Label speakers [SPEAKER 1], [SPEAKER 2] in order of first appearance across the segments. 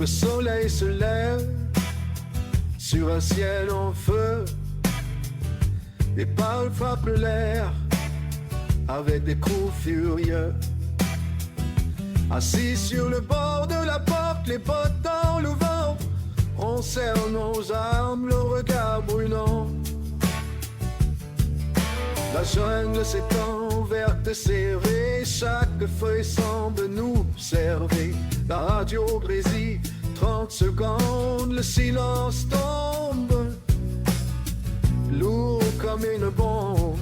[SPEAKER 1] Le soleil se lève sur un ciel en feu. Les balles frappent l'air avec des coups furieux. Assis sur le bord de la porte, les bottes dans le vent, on serre nos armes, le regard brûlant. La jungle s'étend verte et serrée, chaque feuille semble nous servir. La radio grésille, 30 secondes, le silence tombe, lourd comme une bombe.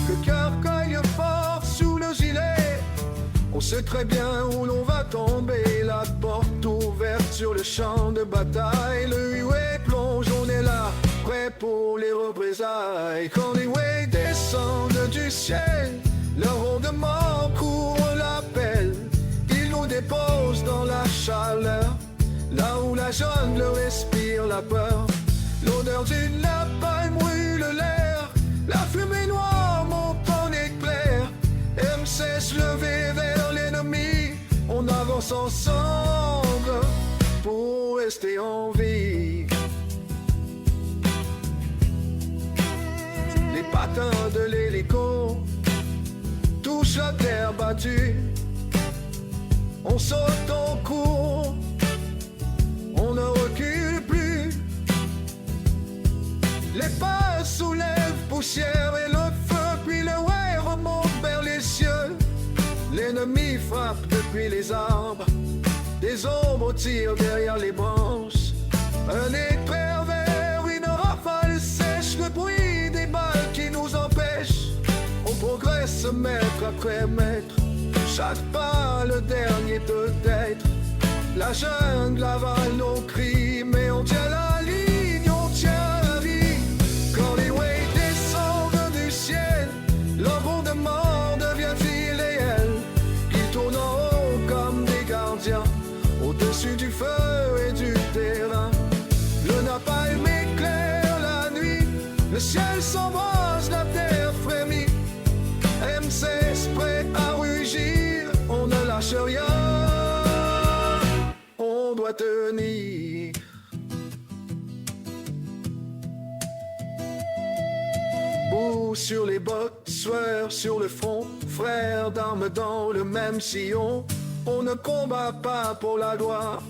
[SPEAKER 1] Le cœur cogne fort sous le gilet, on sait très bien où l'on va tomber. La porte ouverte sur le champ de bataille, le huée plonge, on est là, prêt pour les représailles. Quand les huées descendent du ciel, leur rondement court l'appel. Ils nous déposent dans la chaleur, là où la jungle respire la peur. L'odeur d'une napalm brûle l'air, la fumée noire monte en éclair. M16 levé vers l'ennemi, on avance ensemble pour rester en vie. Les patins de l'hélico touchent la terre battue. On saute en cours, on ne recule plus. Les pas soulèvent poussière et le feu, puis le ouais remonte vers les cieux. L'ennemi frappe depuis les arbres, des ombres tirent derrière les branches. Un éclair vert, une rafale sèche, le bruit des balles qui nous empêche. On progresse mètre après mètre, chaque pas le dernier peut-être. La jungle avale nos cris, mais on tient la ligne, on tient la vie. Quand les waves descendent du ciel, leur rondement devient fil et aile. Ils tournent en haut comme des gardiens, au-dessus du feu et du terrain. Le napalm éclaire la nuit, le ciel s'embrase, la terre frémit. M16 prêt à rugir, on ne lâche rien, on doit tenir. Boue sur les bottes, sueur sur le front, frères d'armes dans le même sillon. On ne combat pas pour la gloire,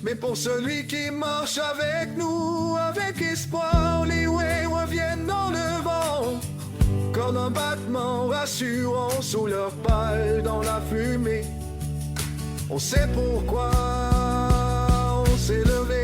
[SPEAKER 1] mais pour celui qui marche avec nous, avec espoir. Les huées reviennent dans le vent, comme un battement rassurant sous leurs pales dans la fumée. On sait pourquoi on s'est levé.